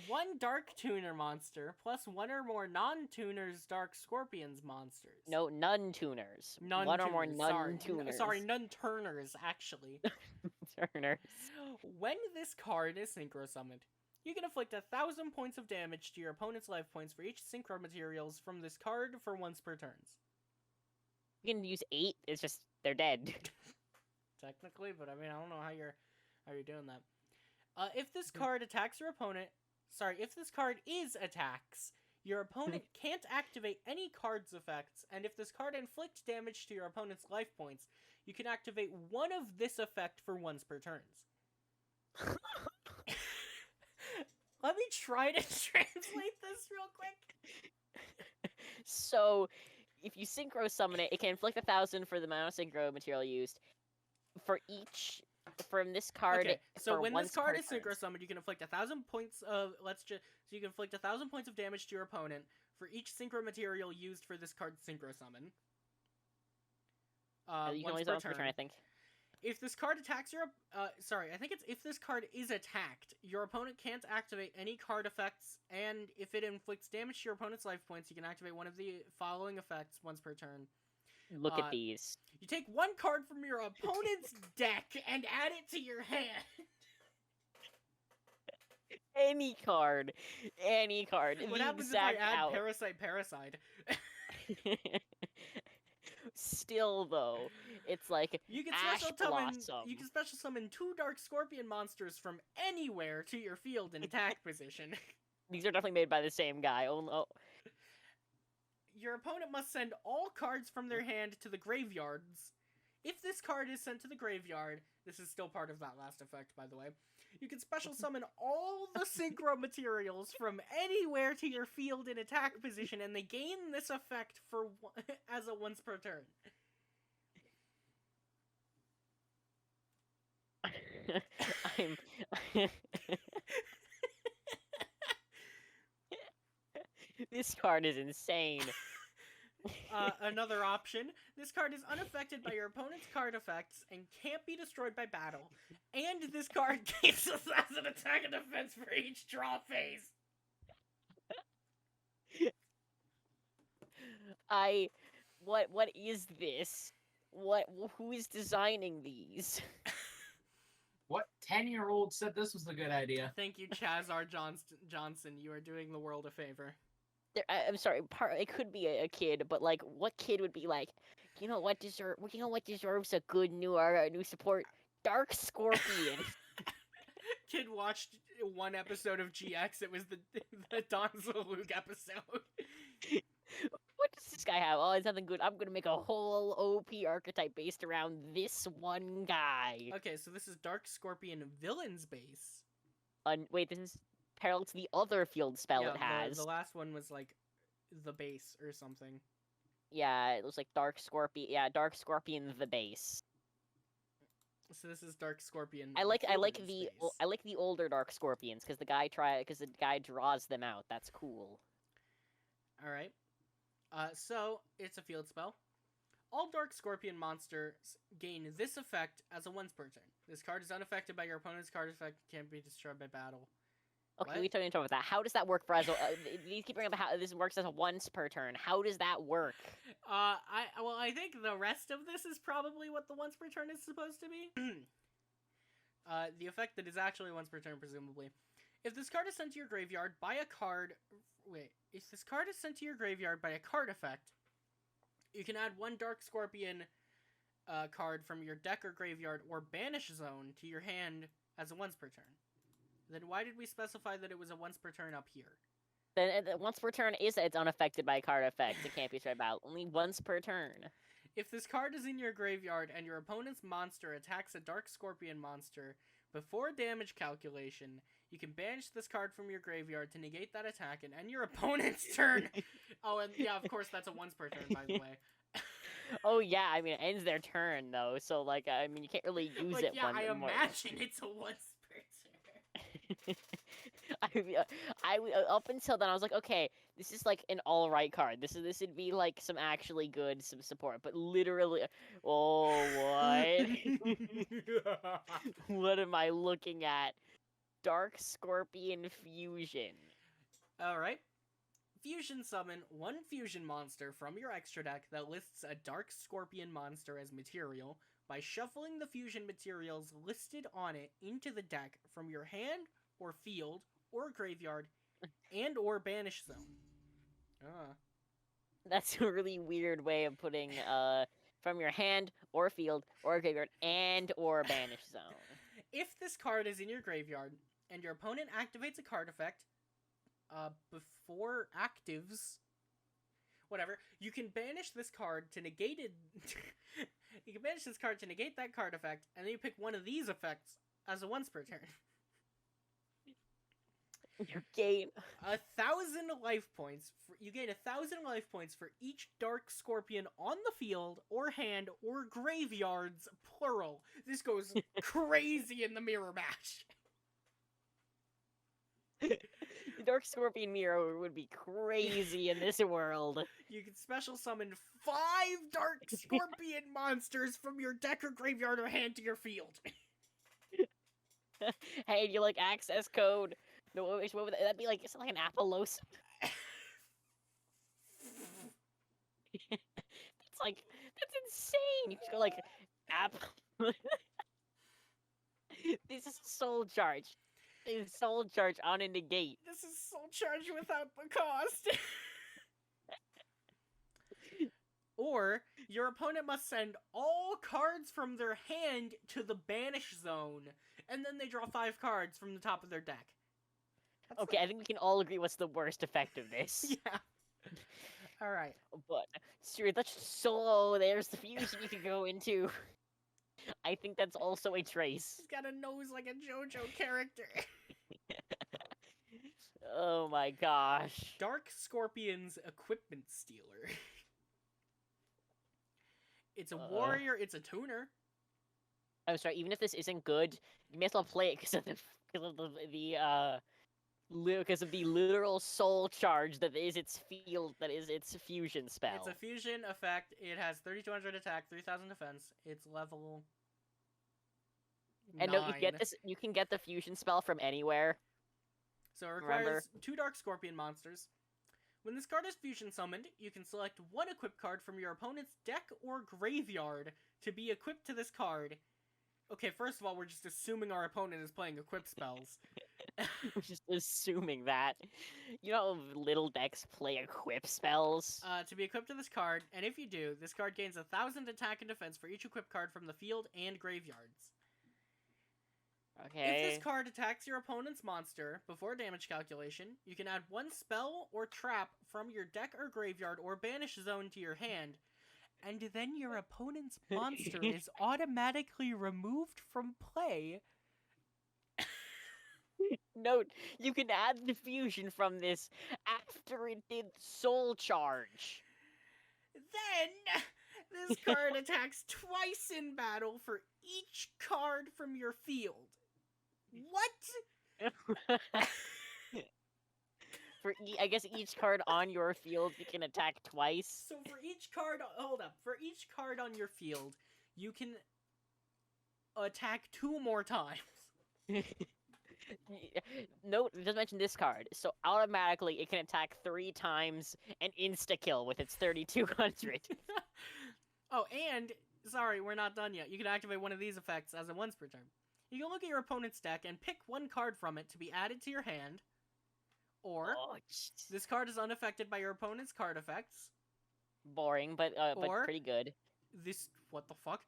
1 Dark Tuner monster plus 1 or more non-tuners Dark Scorpions monsters. No, none-tuners. None-tuners. 1 or more none-tuners. Sorry, none-turners, actually. Turners. When this card is synchro summoned, you can inflict 1000 points of damage to your opponent's life points for each synchro materials from this card for once per turns. You can use 8. It's just they're dead. Technically, but I mean I don't know how you're doing that. If this card attacks your opponent, if this card is attacks, your opponent can't activate any card's effects, and if this card inflicts damage to your opponent's life points, you can activate one of this effect for once per turns. Let me try to translate this real quick. So, if you synchro summon it, it can inflict 1000 for the amount of synchro material used. For each, from this card. Okay, so when this card is turn. synchro summoned, you can inflict 1000 points of so you can inflict 1000 points of damage to your opponent for each synchro material used for this card's synchro summon. You can only once per turn, I think. If this card attacks your, I think it's if this card is attacked, your opponent can't activate any card effects, and if it inflicts damage to your opponent's life points, you can activate one of the following effects once per turn. Look at these. You take 1 card from your opponent's deck and add it to your hand. Any card. What happens if I add Parasite? Still, though, it's like you can Ash Blossom. You can special summon 2 Dark Scorpion monsters from anywhere to your field in attack position. These are definitely made by the same guy. Oh. Your opponent must send all cards from their hand to the graveyards. If this card is sent to the graveyard, this is still part of that last effect, by the way, you can special summon all the synchro materials from anywhere to your field in attack position, and they gain this effect for as a once per turn. This card is insane. Another option. This card is unaffected by your opponent's card effects and can't be destroyed by battle. And this card gains 1,000 attack and defense for each draw phase. What is this? Who is designing these? What 10-year-old said this was a good idea? Thank you, Chaz R. Johnson. You are doing the world a favor. I'm sorry, it could be a kid, but like, what kid would be like, you know what deserves a good new support? Dark Scorpion. Kid watched one episode of GX. It was the Don Zalug episode. What does this guy have? Oh, it's nothing good. I'm gonna make a whole OP archetype based around this one guy. Okay, so this is Dark Scorpion Villain's base. Wait, this is parallel to the other field spell it has. The last one was like the base or something. Yeah, it was like Dark Scorpion. Yeah, Dark Scorpion the base. So this is Dark Scorpion. I like Villain's the base. older Dark Scorpions because the guy draws them out. That's cool. All right. So it's a field spell. All Dark Scorpion monsters gain this effect as a once per turn. This card is unaffected by your opponent's card effect. Can't be destroyed by battle. Okay, What? we don't need to talk about that. How does that work for as? You keep bringing up how this works as a once per turn. How does that work? I think the rest of this is probably what the once per turn is supposed to be. The effect that is actually once per turn, presumably. If this card is sent to your graveyard by a card... Wait. If this card is sent to your graveyard by a card effect, you can add one Dark Scorpion card from your deck or graveyard or banish zone to your hand as a once per turn. Then why did we specify that it was a once per turn up here? Then once per turn it's unaffected by card effect. It can't be destroyed by only once per turn. If this card is in your graveyard and your opponent's monster attacks a Dark Scorpion monster before damage calculation, you can banish this card from your graveyard to negate that attack and end your opponent's turn. Oh, and yeah, of course, that's a once per turn, by the way. Oh yeah, I mean it ends their turn though, so like I mean you can't really use like, it. Yeah, I imagine it's a once per turn. I up until then I was like, okay, this is like an all right card. This would be like some actually good some support, but literally, oh what? What am I looking at? Dark Scorpion Fusion. All right. Fusion summon one fusion monster from your extra deck that lists a Dark Scorpion monster as material by shuffling the fusion materials listed on it into the deck from your hand or field or graveyard and or banish zone. That's a really weird way of putting from your hand or field or graveyard and or banish zone. If this card is in your graveyard and your opponent activates a card effect before actives, whatever, you can banish this card to negate it. You can banish this card to negate that card effect, and then you pick one of these effects as a once per turn. You gain 1,000 life points. You gain 1,000 life points for each Dark Scorpion on the field, or hand, or graveyards, plural. This goes crazy in the mirror match. Dark Scorpion Mirror would be crazy in this world. You can special summon 5 Dark Scorpion monsters from your deck or graveyard or hand to your field. Hey, do you like access code? No, what would that be like? Is it like an Apollos? That's insane. You just go like app. This is soul charge. This is soul charge on a negate. This is soul charge without the cost. Or, your opponent must send all cards from their hand to the banish zone, and then they draw 5 cards from the top of their deck. That's Okay, I think we can all agree what's the worst effect of this. Yeah. Alright. But, seriously, that's just so... There's the fusion you can go into. I think that's also a trace. He's got a nose like a JoJo character. Oh my gosh. Dark Scorpion's Equipment Stealer. It's a warrior, it's a tuner. I'm sorry, even if this isn't good, you may as well play it because of Because of the literal soul charge that is its field, that is its fusion spell. It's a fusion effect. It has 3,200 attack, 3,000 defense. It's level. And 9. no, you can get the fusion spell from anywhere. So it requires Remember? 2 Dark Scorpion monsters. When this card is fusion summoned, you can select one equip card from your opponent's deck or graveyard to be equipped to this card. Okay, first of all, we're just assuming our opponent is playing equip spells. We're just assuming that. You know how little decks play equip spells? To be equipped to this card, and if you do, this card gains 1,000 attack and defense for each equip card from the field and graveyards. Okay. If this card attacks your opponent's monster before damage calculation, you can add one spell or trap from your deck or graveyard or banish zone to your hand, and then your opponent's monster is automatically removed from play. Note, you can add the fusion from this after it did soul charge. Then, this card attacks twice in battle for each card from your field. What? I guess each card on your field you can attack twice. So for each card, hold up, for each card on your field, you can attack 2 more times. Note, just mention this card. So automatically it can attack 3 times and insta-kill with its 3,200. Oh, and, sorry, we're not done yet. You can activate one of these effects as a once per turn. You can look at your opponent's deck and pick one card from it to be added to your hand. Or, Oh, jeez. this card is unaffected by your opponent's card effects. Boring, but Or- pretty good. This, what the fuck?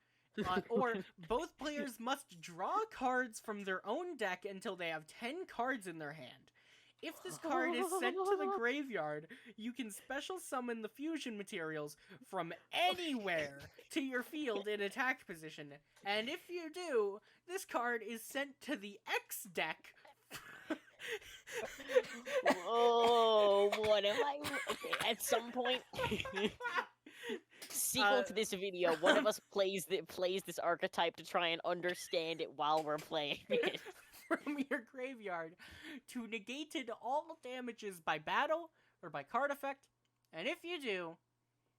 Or, both players must draw cards from their own deck until they have 10 cards in their hand. If this card is sent to the graveyard, you can special summon the fusion materials from anywhere to your field in attack position. And if you do, this card is sent to the X deck. Whoa, what am I? Okay, at some point, sequel to this video, one of us plays this archetype to try and understand it while we're playing it. From your graveyard to negated all damages by battle or by card effect, and if you do,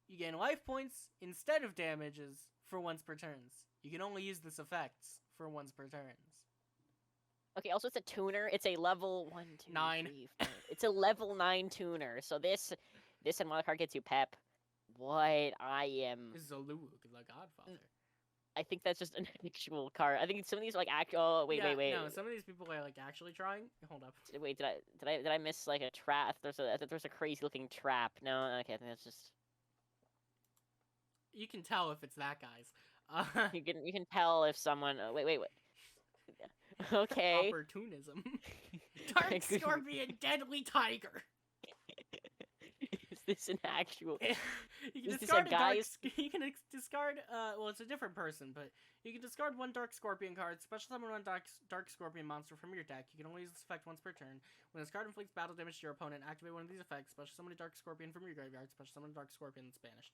you gain life points instead of damages for once per turns. You can only use this effects for once per turns. Okay, also it's a tuner. It's a level 1, 2, 9. 3, 4. It's a level 9 tuner. So this and one card gets you pep. What I am. This is a Luke, the Godfather. I think that's just an actual card. I think some of these are like actual. Oh, wait. No, some of these people are like actually trying. Hold up. Wait, did I miss like a trap? There's a crazy looking trap. No, okay, I think that's just. You can tell if it's that guy's. You can tell if someone. Wait. Okay. Opportunism. Dark Good. Scorpion, Deadly Tiger. Is this an actual? You can Is this discard a a dark. guy's- You can discard. Well, it's a different person, but you can discard one Dark Scorpion card. Special summon one Dark Scorpion monster from your deck. You can only use this effect once per turn. When this card inflicts battle damage to your opponent, activate one of these effects. Special summon a Dark Scorpion from your graveyard. Special summon a Dark Scorpion that's banished.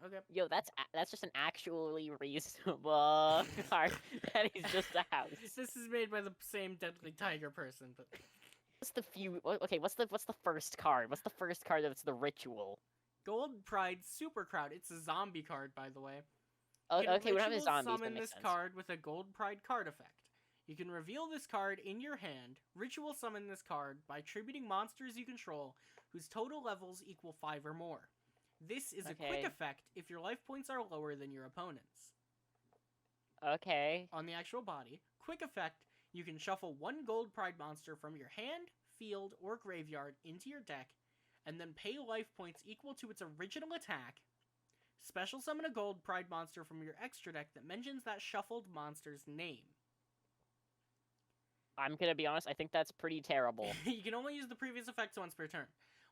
Okay. Yo, that's just an actually reasonable card. That is just a house. This is made by the same Deadly Tiger person, but What's the few? Okay, what's the first card? What's the first card that's the ritual? Gold Pride Super Crowd. It's a zombie card, by the way. Oh, You can okay, we don't have the ritual zombies. That Summon makes this sense. card with a Gold Pride card effect. You can reveal this card in your hand. Ritual summon this card by tributing monsters you control whose total levels equal 5 or more. This is a quick Okay. effect if your life points are lower than your opponent's. Okay. On the actual body, quick effect, you can shuffle one Gold Pride monster from your hand, field, or graveyard into your deck, and then pay life points equal to its original attack. Special summon a Gold Pride monster from your extra deck that mentions that shuffled monster's name. I'm gonna be honest. I think that's pretty terrible. You can only use the previous effects once per turn.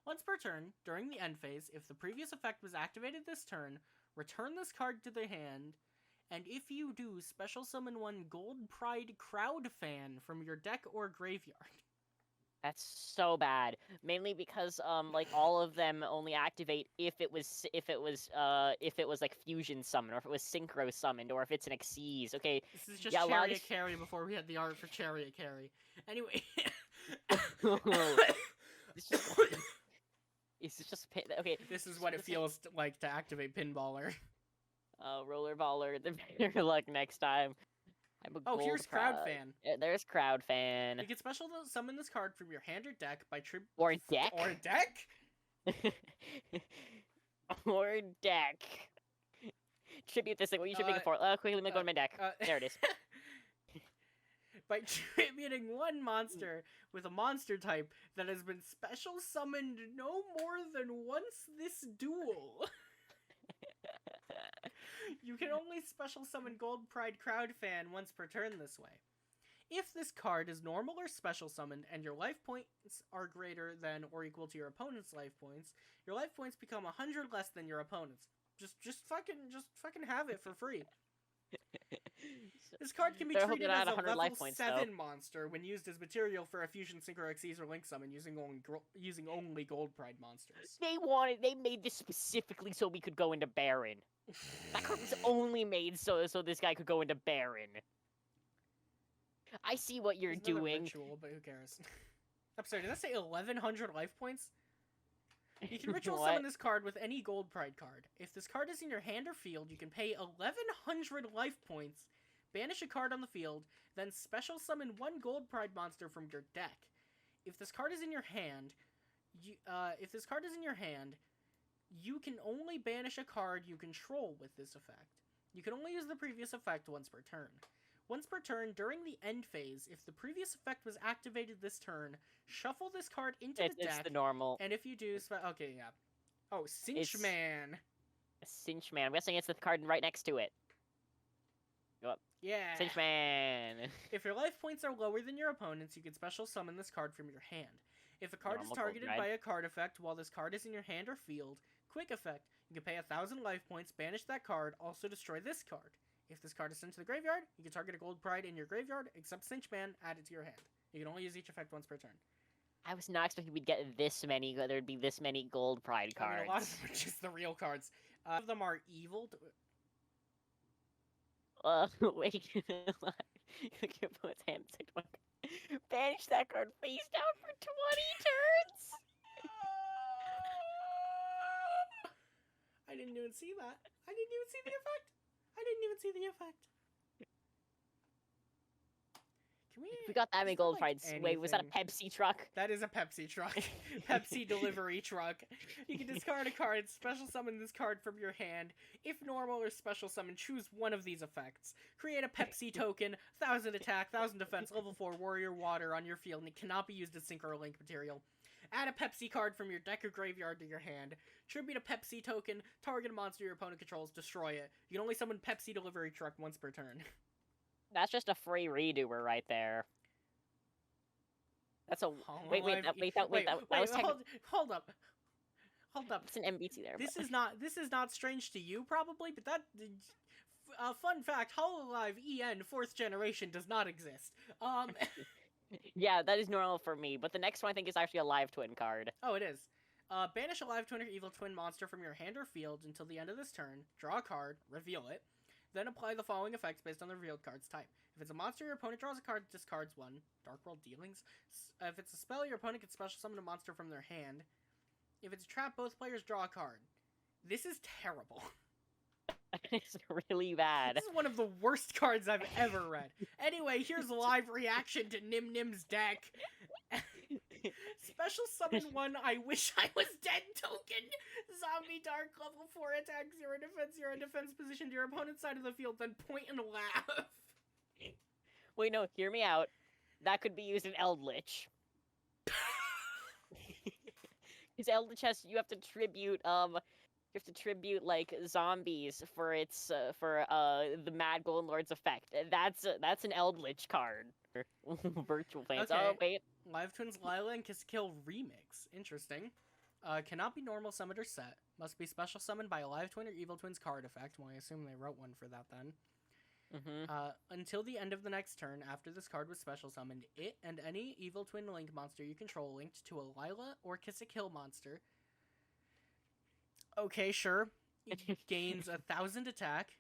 Once per turn, during the end phase, if the previous effect was activated this turn, return this card to the hand, and if you do, special summon one Gold Pride Crowd fan from your deck or graveyard. That's so bad. Mainly because like all of them only activate if it was like fusion summon, or if it was synchro summoned, or if it's an Xyz. Okay. This is just Yeah, a lot of Chariot these- Carry before we had the art for Chariot Carry. Anyway, It's just, it's just okay. This is what it feels like to activate Pinballer. Roller baller. Better luck next time. I'm a Oh, gold here's Crowd Fan. There's Crowd Fan. You can special summon this card from your hand or deck by Or deck. Or deck? Or deck. Tribute this thing. What you should make it for? Quickly, let me go to my deck. There it is. By tributing one monster with a monster type that has been special summoned no more than once this duel. You can only special summon Gold Pride Crowd Fan once per turn this way. If this card is normal or special summoned and your life points are greater than or equal to your opponent's life points, your life points become 100 less than your opponent's. Just fucking have it for free. This card can be treated as a level 7 monster when used as material for a Fusion Synchro Xyz or Link summon using only Gold Pride monsters. They made this specifically so we could go into Baron. That card was only made so this guy could go into Baron. I see what you're doing. Ritual, but who cares? I'm sorry, did that say 1100 life points? You can ritual summon this card with any Gold Pride card. If this card is in your hand or field, you can pay 1100 life points, banish a card on the field, then special summon one Gold Pride monster from your deck. If this card is in your hand, you can only banish a card you control with this effect. You can only use the previous effect once per turn. Once per turn, during the end phase, if the previous effect was activated this turn, shuffle this card into the deck. It's the normal. And if you do, okay, yeah. Oh, Cinch Man. Cinch Man. I'm guessing it's the card right next to it. Go up. Yeah. Cinch Man. If your life points are lower than your opponent's, you can special summon this card from your hand. If a card is targeted by a card effect while this card is in your hand or field, quick effect, you can pay 1,000 life points, banish that card, also destroy this card. If this card is sent to the graveyard, you can target a Gold Pride in your graveyard, except Cinch Man, add it to your hand. You can only use each effect once per turn. I was not expecting we'd get this many, there'd be this many Gold Pride cards. I mean, a lot of them are just the real cards. Some of them are evil. Wait. Your opponent's hand select one. Banish that card face down for 20 turns! I didn't even see that. I didn't even see the effect. Can we got that many Gold Prides. Wait, was that a Pepsi truck? That is a Pepsi truck. Pepsi delivery truck. You can discard a card, special summon this card from your hand. If normal or special summon, choose one of these effects. Create a Pepsi token, 1000 attack, 1000 defense, level 4 warrior water on your field, and it cannot be used as Synchro or Link material. Add a Pepsi card from your deck or graveyard to your hand. Tribute a Pepsi token, target a monster your opponent controls, destroy it. You can only summon Pepsi delivery truck once per turn. That's just a free redoer right there. That's a... Wait, hold up. It's an MBT there. This is not strange to you, probably, but that... fun fact, Hololive EN 4th generation does not exist. Yeah, that is normal for me, but the next one I think is actually a Live Twin card. Oh, it is. Banish a Live Twin or Evil Twin monster from your hand or field until the end of this turn, draw a card, reveal it, then apply the following effects based on the revealed card's type. If it's a monster, your opponent draws a card, discards one. Dark World Dealings. If it's a spell, your opponent can special summon a monster from their hand. If it's a trap, both players draw a card. This is terrible. It's really bad. This is one of the worst cards I've ever read. Anyway, here's a live reaction to Nim Nim's deck. Special summon one I Wish I Was Dead token. Zombie Dark, level 4 attack, 0 defense position to your opponent's side of the field, then point and laugh. Wait, no, hear me out. That could be used in Eldritch. Because Eldritch has, you have to tribute like zombies for its the Mad Golden Lord's effect. That's an Eldritch card. Virtual Planes. Okay. Oh wait. Live Twins Lila and Kiss Kill remix. Interesting. Cannot be normal summoned or set. Must be special summoned by a Live Twin or Evil Twins card effect. Well, I assume they wrote one for that then. Until the end of the next turn, after this card was special summoned, it and any Evil Twin Link monster you control linked to a Lila or Kiss a Kill monster. Okay, sure. It gains 1,000 attack.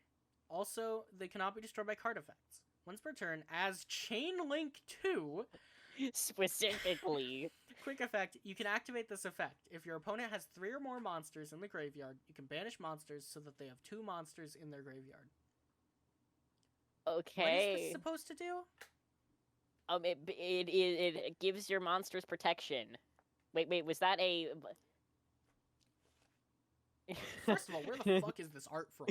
Also, they cannot be destroyed by card effects. Once per turn, as Chain Link 2, Specifically. Quick effect, you can activate this effect. If your opponent has 3 or more monsters in the graveyard, you can banish monsters so that they have 2 monsters in their graveyard. What is this Okay. supposed to do? It gives your monsters protection. Wait, was that a... First of all, where the fuck is this art from?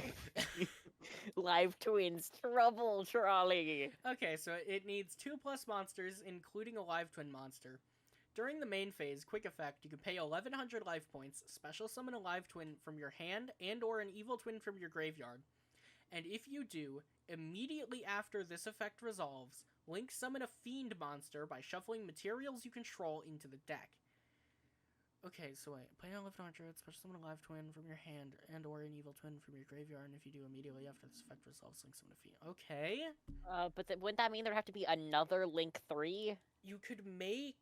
Live Twins Trouble Trolley. Okay, so it needs 2+ monsters, including a live twin monster. During the main phase, quick effect, you can pay 1100 life points, special summon a live twin from your hand and or an evil twin from your graveyard. And if you do, immediately after this effect resolves, link summon a fiend monster by shuffling materials you control into the deck. Okay, so wait, pay 1100, special summon a live twin from your hand and or an evil twin from your graveyard, and if you do immediately after this effect resolves, link summon a fiend. Okay. But wouldn't that mean there'd have to be another Link 3? You could make...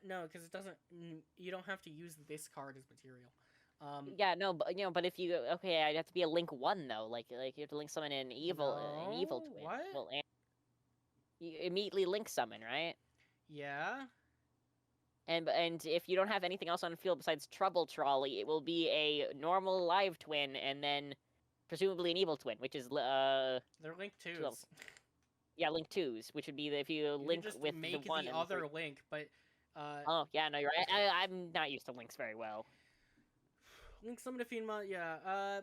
no, because it doesn't... You don't have to use this card as material. Yeah, no, but but if you okay, I'd have to be a Link 1 though. Like you have to Link summon an evil No, twin. what? Well, and you immediately Link summon, right? Yeah. And if you don't have anything else on the field besides Trouble Trolley, it will be a normal live twin and then presumably an evil twin, which is They're Link 2s. levels. Yeah, Link 2s, which would be if you You link can just with make the one and other three. Link, but... Oh, yeah, no, you're right. I'm not used to links very well. Link summon a fiend yeah,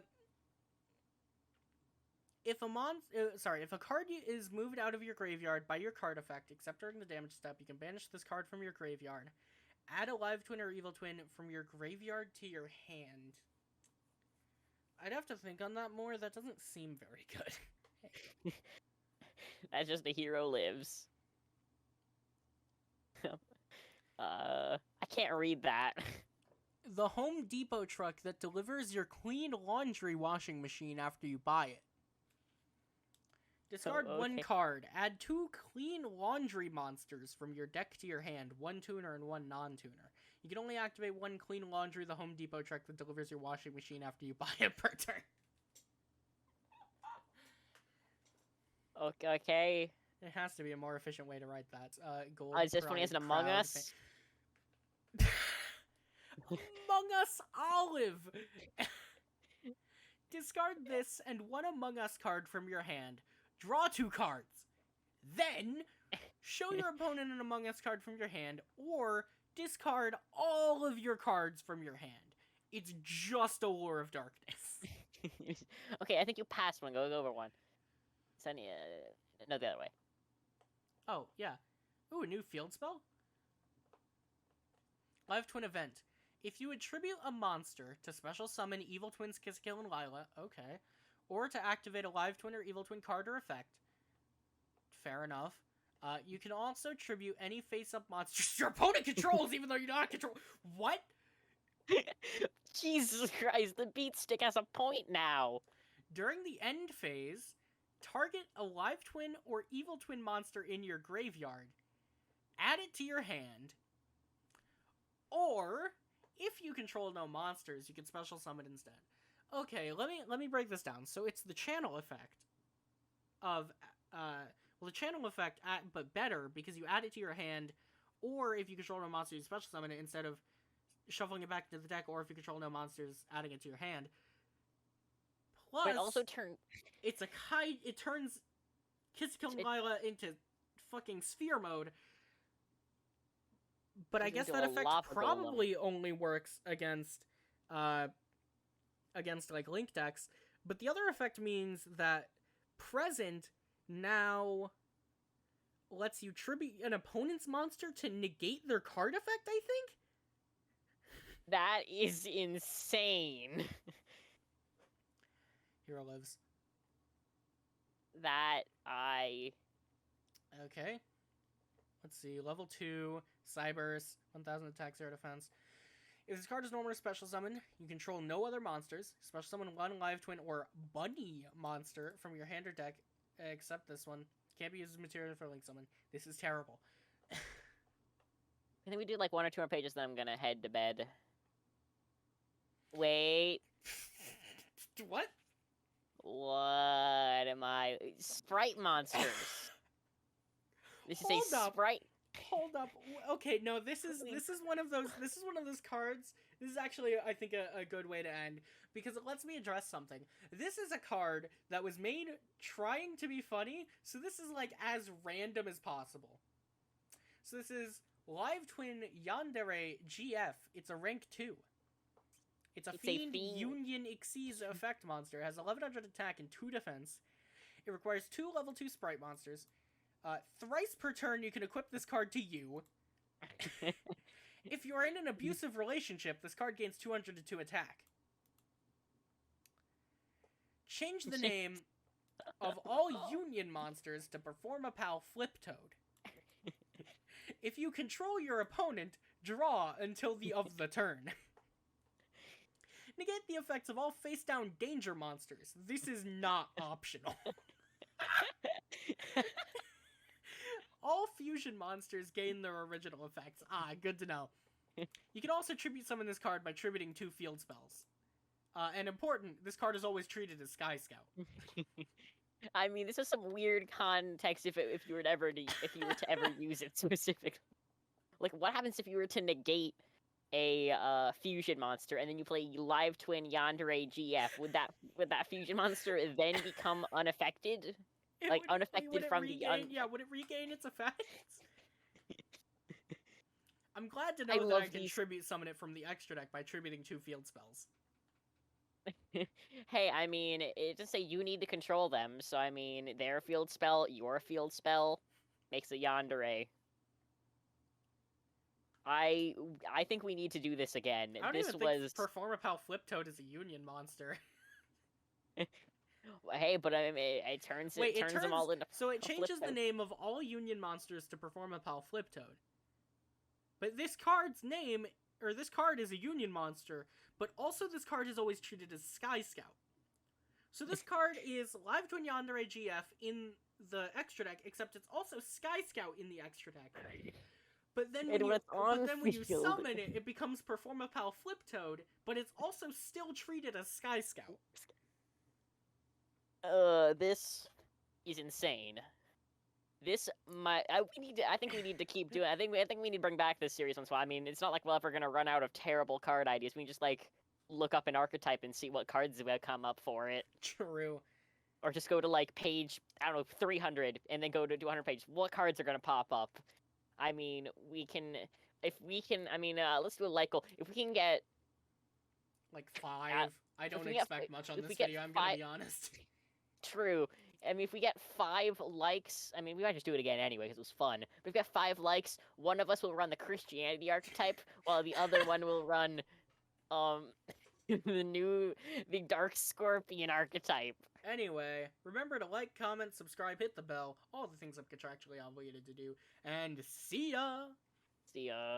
if a card is moved out of your graveyard by your card effect, except during the damage step, you can banish this card from your graveyard. Add a live twin or evil twin from your graveyard to your hand. I'd have to think on that more. That doesn't seem very good. That's just the hero lives. I can't read that. The Home Depot truck that delivers your clean laundry washing machine after you buy it. Discard one okay. card. Add 2 clean laundry monsters from your deck to your hand, 1 tuner and 1 non-tuner. You can only activate 1 clean laundry the Home Depot truck that delivers your washing machine after you buy it per turn. Okay. There has to be a more efficient way to write that. Gold. Is this funny as an Among Us? Among Us Olive! Discard this and 1 Among Us card from your hand. Draw 2 cards. Then, show your opponent an Among Us card from your hand, or discard all of your cards from your hand. It's just a Lure of Darkness. Okay, I think you passed one. Go over one. Send no, the other way. Oh, yeah. Ooh, a new field spell? Live Twin Event. If you attribute a monster to special summon Evil Twins Kill and Lila, okay, or to activate a Live Twin or Evil Twin card or effect, fair enough, you can also tribute any face-up monsters your opponent controls, even though you do not control... What? Jesus Christ, the beat stick has a point now. During the end phase, target a Live Twin or Evil Twin monster in your graveyard, add it to your hand, or... if you control no monsters, you can special summon instead. Okay, let me break this down. So it's the channel effect of the channel effect, but better because you add it to your hand, or if you control no monsters, you special summon it instead of shuffling it back to the deck, or if you control no monsters, adding it to your hand. Plus, But also turn. It's a it turns Kill and Lila into fucking sphere mode. But I guess that effect probably only works against like Link decks. But the other effect means that Present now lets you tribute an opponent's monster to negate their card effect, I think? That is insane. Hero lives. Okay. Let's see. Level 2, Cyberse, 1000 attack, 0 defense. If this card is normal or special summon, you control no other monsters. Special summon 1 Live Twin or Bunny monster from your hand or deck, except this one. Can't be used as material for Link Summon. This is terrible. I think we do like 1 or 2 more pages, then I'm gonna head to bed. Wait. What? What am I? Sprite monsters. This is Hold a up. sprite. Hold up. Okay, no, this is one of those cards. This is actually, I think, a good way to end, because it lets me address something. This is a card that was made trying to be funny, so this is like as random as possible. So this is Live Twin Yandere GF. It's a rank 2. It's a Fiend Union Xyz effect monster. It has 1100 attack and 2 defense. It requires 2 level 2 sprite monsters. Thrice per turn, you can equip this card to you. If you are in an abusive relationship, this card gains 200 to 2 attack. Change the name of all Union monsters to Performapal Fliptoad. If you control your opponent, draw until the of the turn. Negate the effects of all face-down danger monsters. This is not optional. All fusion monsters gain their original effects. Ah, good to know. You can also tribute summon this card by tributing 2 field spells. And important, this card is always treated as Sky Scout. I mean, this is some weird context if you were to ever use it specifically. Like, what happens if you were to negate a fusion monster and then you play Live Twin Yandere GF? Would that fusion monster then become unaffected? Unaffected from the would it regain its effects? I'm glad to know that I can tribute summon it from the extra deck by tributing 2 field spells. Hey, I mean, it just say you need to control them, so I mean, their field spell, your field spell, makes a Yandere. I think we need to do this again. I don't even think Performapal Fliptoad is a Union monster. Hey, but I mean, it turns them all into. So it changes the name of all Union monsters to Performapal Fliptoad. But this card is a Union monster, but also this card is always treated as Sky Scout. So this card is Live Twin Yandere GF in the extra deck, except it's also Sky Scout in the extra deck. But then when you summon it, it becomes Performapal Fliptoad, but it's also still treated as Sky Scout. This is insane. I think we need to keep doing. I think we need to bring back this series once in a while. I mean, it's not like we're ever gonna run out of terrible card ideas. We can just like look up an archetype and see what cards will come up for it. True. Or just go to like page 300 and then go to 200 page. What cards are gonna pop up? I mean, let's do a Lycal. If we can get like 5, I don't expect much on this video. I'm gonna be honest. True. I mean, if we get 5 likes, I mean, we might just do it again anyway because it was fun. But if we get 5 likes, one of us will run the Christianity archetype, while the other one will run, the Dark Scorpion archetype. Anyway, remember to like, comment, subscribe, hit the bell, all the things I'm contractually obligated to do, and see ya! See ya.